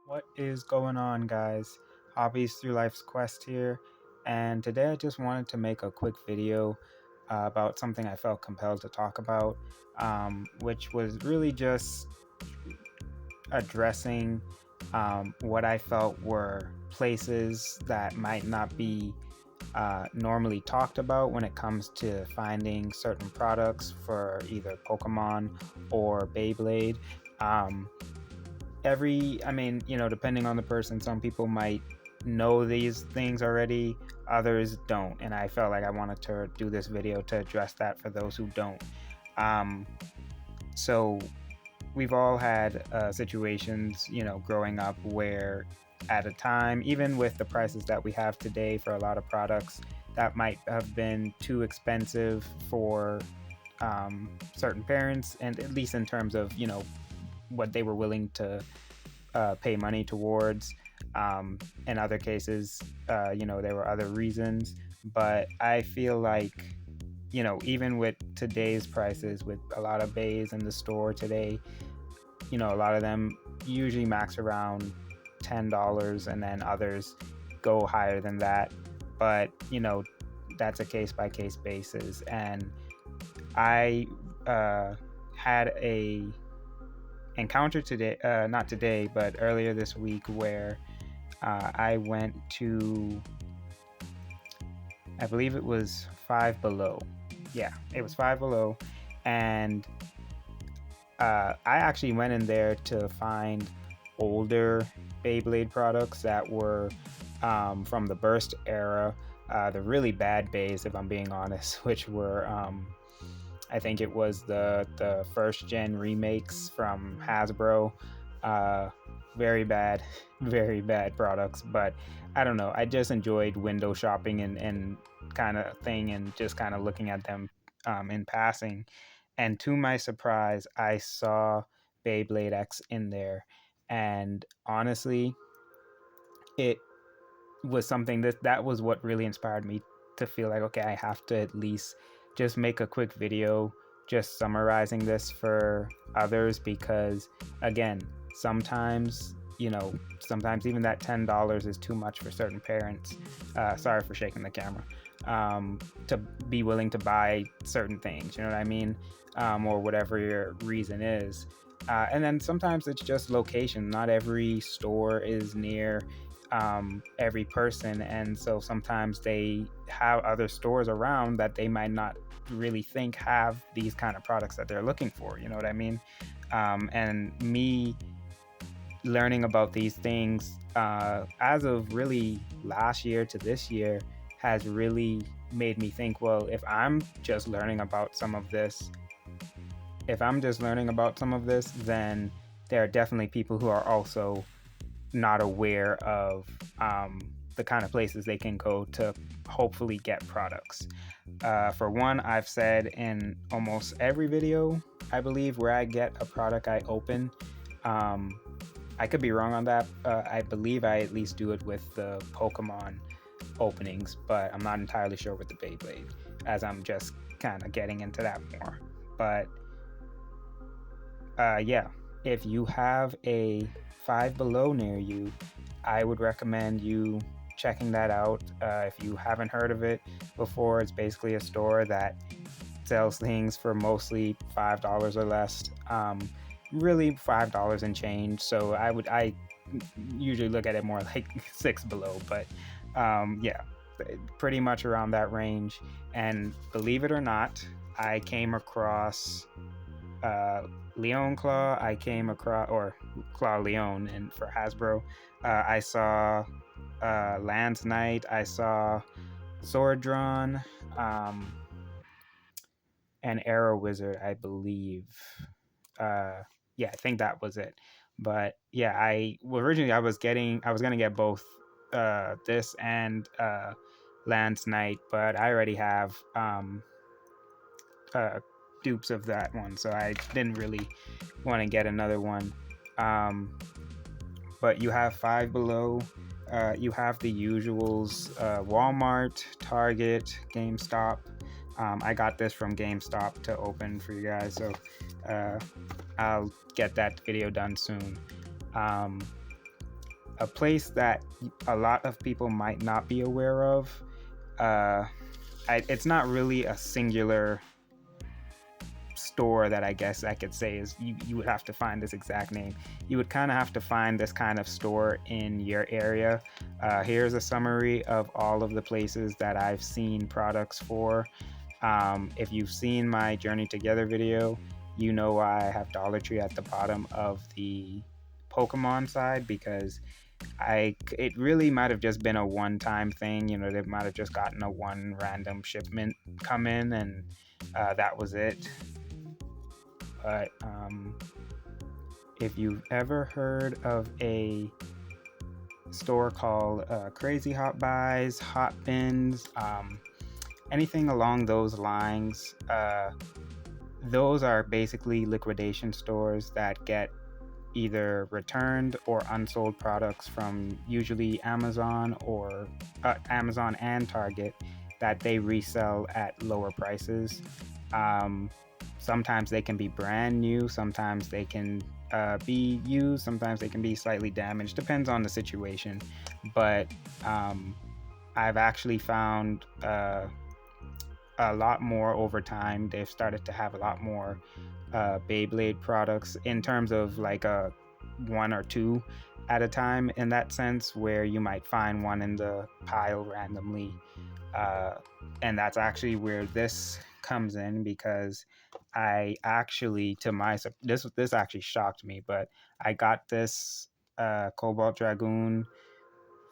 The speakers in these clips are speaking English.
What is going on, guys? Hobbies through Life's Quest here, and today I just wanted to make a quick video about something I felt compelled to talk about, which was really just addressing what I felt were places that might not be normally talked about when it comes to finding certain products for either Pokemon or Beyblade. Um, depending on the person, some people might know these things already, others don't, and I felt like I wanted to do this video to address that for those who don't. um, so we've all had situations, growing up where at a time, even with the prices that we have today for a lot of products, that might have been too expensive for certain parents, and at least in terms of what they were willing to pay money towards. In other cases, there were other reasons. But I feel like, even with today's prices, with a lot of bays in the store today, a lot of them usually max around $10, and then others go higher than that. But, that's a case by case basis. And I had a encounter today, not today, but earlier this week, where I went to, I believe it was Five Below. Yeah, it was Five Below. And I actually went in there to find older Beyblade products that were from the Burst era, the really bad bays, if I'm being honest, which were I think it was the first gen remakes from Hasbro. Uh, very bad, very bad products. But I don't know. I just enjoyed window shopping and kind of thing, and just kind of looking at them in passing. And to my surprise, I saw Beybladex in there, and honestly, it was something that was what really inspired me to feel like, okay, I have to at least just make a quick video just summarizing this for others, because again, sometimes sometimes even that $10 is too much for certain parents. Sorry for shaking the camera. To be willing to buy certain things, you know what I mean, or whatever your reason is. And then sometimes it's just location. Not every store is near every person, and so sometimes they have other stores around that they might not really think have these kind of products that they're looking for, you know what I mean. And me learning about these things as of really last year to this year has really made me think, well, if I'm just learning about some of this, then there are definitely people who are also not aware of the kind of places they can go to hopefully get products. For one, I've said in almost every video, I believe, where I get a product I open. I could be wrong on that. I believe I at least do it with the Pokemon openings, but I'm not entirely sure with the Beyblade, as I'm just kind of getting into that more. But yeah, if you have a Five Below near you, I would recommend you checking that out. If you haven't heard of it before, it's basically a store that sells things for mostly $5 or less. Really $5 and change. So I usually look at it more like Six Below, but yeah, pretty much around that range. And believe it or not, I came across Leon Claw. I came across, or Claw Leon, and for Hasbro, I saw Lance Knight. I saw Sword Drawn, and Arrow Wizard, I believe. Yeah, I think that was it. But yeah, originally I was gonna get both this and Lance Knight, but I already have uh, dupes of that one, so I didn't really want to get another one. But you have Five Below. You have the usuals: Walmart, Target, GameStop. I got this from GameStop to open for you guys, so I'll get that video done soon. a place that a lot of people might not be aware of. It's not really a singular store that I guess I could say is you would have to find this exact name. You would kind of have to find this kind of store in your area. Here's a summary of all of the places that I've seen products for. If you've seen my Journey Together video, you know why I have Dollar Tree at the bottom of the Pokemon side, because it really might have just been a one-time thing. They might have just gotten a one random shipment come in, and that was it. But if you've ever heard of a store called Crazy Hot Buys, Hot Bins, anything along those lines, those are basically liquidation stores that get either returned or unsold products from usually Amazon or Amazon and Target that they resell at lower prices. Sometimes they can be brand new, sometimes they can be used, sometimes they can be slightly damaged, depends on the situation. But I've actually found a lot more over time. They've started to have a lot more Beyblade products in terms of like a one or two at a time, in that sense, where you might find one in the pile randomly. And that's actually where this comes in, because I actually, this actually shocked me, but I got this Cobalt Dragoon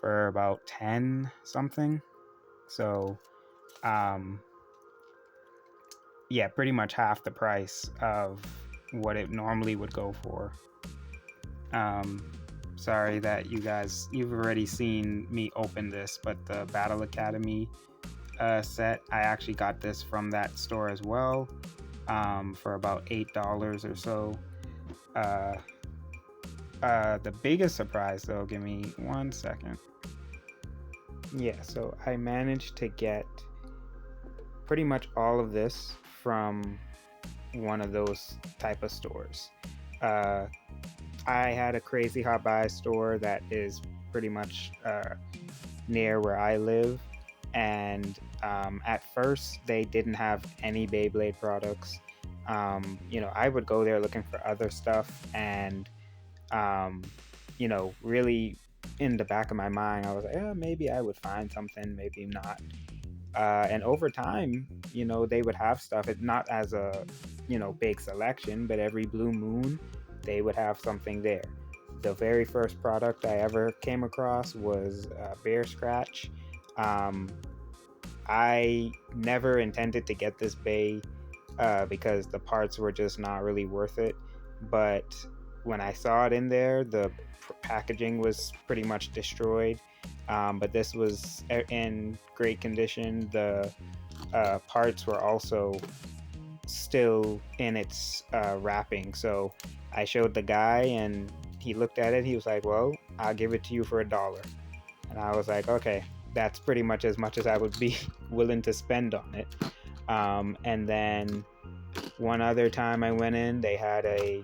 for about 10 something. So yeah, pretty much half the price of what it normally would go for. Sorry that you've already seen me open this, but the Battle Academy set, I actually got this from that store as well, for about $8 or so. The biggest surprise though, give me 1 second. Yeah, so I managed to get pretty much all of this from one of those type of stores. I had a Crazy Hot Buy store that is pretty much near where I live, and at first they didn't have any Beyblade products. I would go there looking for other stuff, and really in the back of my mind I was like, maybe I would find something, maybe not. And over time, they would have stuff. It's not as a big selection, but every blue moon they would have something there. The very first product I ever came across was Bear Scratch. I never intended to get this Bay because the parts were just not really worth it. But when I saw it in there, the packaging was pretty much destroyed. But this was in great condition. The parts were also still in its wrapping. So I showed the guy, and he looked at it. He was like, well, I'll give it to you for $1. And I was like, okay, that's pretty much as I would be willing to spend on it. And then one other time I went in, they had a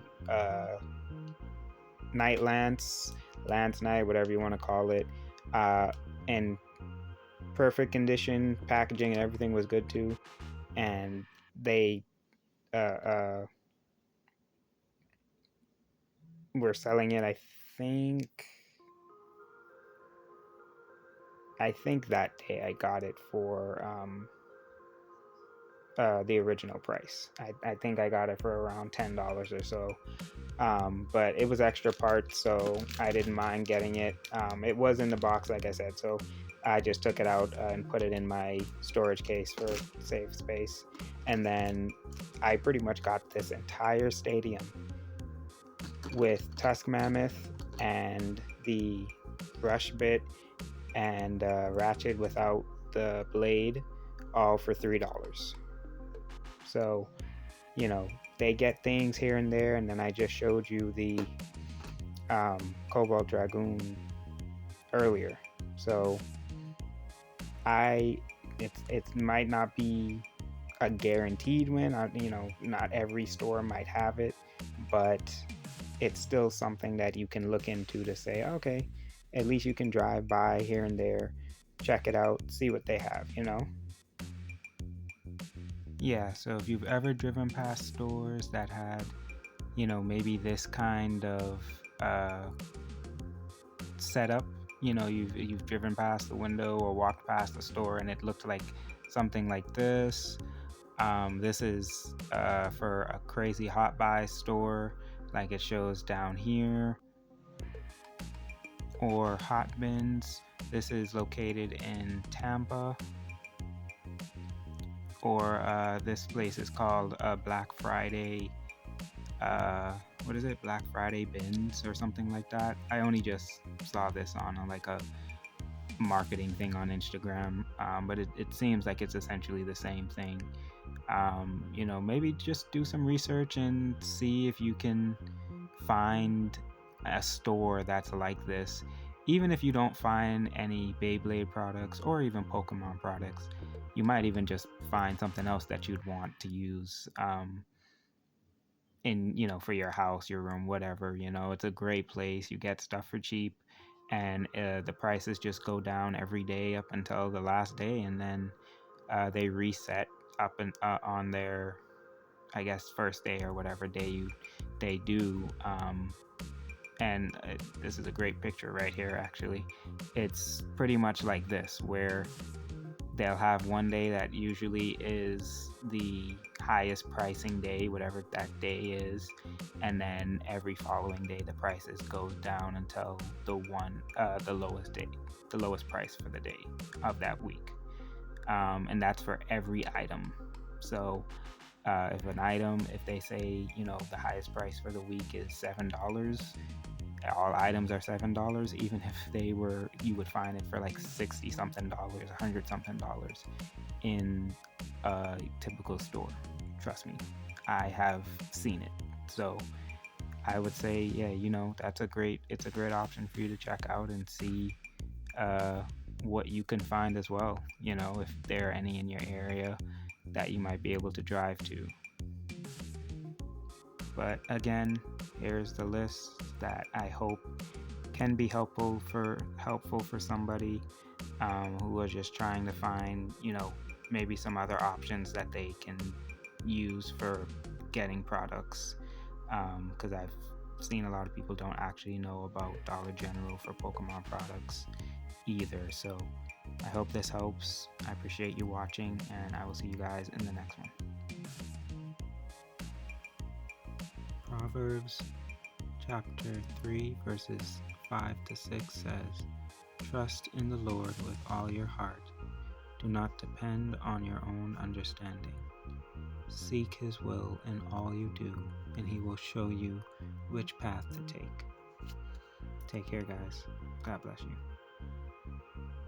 Night Lance Night, whatever you want to call it, in perfect condition. Packaging and everything was good too. And they were selling it, I think that day I got it for the original price. I think I got it for around $10 or so. But it was extra parts, so I didn't mind getting it. It was in the box, like I said, so I just took it out and put it in my storage case for safe space. And then I pretty much got this entire stadium with Tusk Mammoth and the brush bit and Ratchet without the blade, all for $3. So, they get things here and there, and then I just showed you the Cobalt Dragoon earlier. So it might not be a guaranteed win. Not every store might have it, but it's still something that you can look into to say, okay, at least you can drive by here and there, check it out, see what they have, you know? Yeah, so if you've ever driven past stores that had, you know, maybe this kind of setup, you know, you've driven past the window or walked past the store and it looked like something like this. This is for a crazy hot buy store, like it shows down here, or Hot Bins. This is located in Tampa, or this place is called Black Friday. What is it? Black Friday Bins or something like that. I only just saw this on like a marketing thing on Instagram, but it seems like it's essentially the same thing. You know, maybe just do some research and see if you can find a store that's like this. Even if you don't find any Beyblade products or even Pokemon products, you might even just find something else that you'd want to use in, you know, for your house, your room, whatever. You know, it's a great place. You get stuff for cheap, and the prices just go down every day up until the last day, and then they reset up and on their, I guess, first day or whatever day they do. And this is a great picture right here, actually. It's pretty much like this, where they'll have one day that usually is the highest pricing day, whatever that day is, and then every following day the prices go down until the lowest price for the day of that week. And that's for every item. So if they say, you know, the highest price for the week is $7, all items are $7. Even if you would find it for like 60 something dollars, 100 something dollars in a typical store. Trust me, I have seen it. So I would say, yeah, you know, it's a great option for you to check out and see what you can find as well. You know, if there are any in your area that you might be able to drive to. But again, here's the list that I hope can be helpful for somebody who are just trying to find, you know, maybe some other options that they can use for getting products. Because I've seen a lot of people don't actually know about Dollar General for Pokemon products either. So I hope this helps. I appreciate you watching, and I will see you guys in the next one. Proverbs chapter 3 verses 5 to 6 says, "Trust in the Lord with all your heart. Do not depend on your own understanding. Seek his will in all you do, and he will show you which path to take." Take care, guys. God bless you.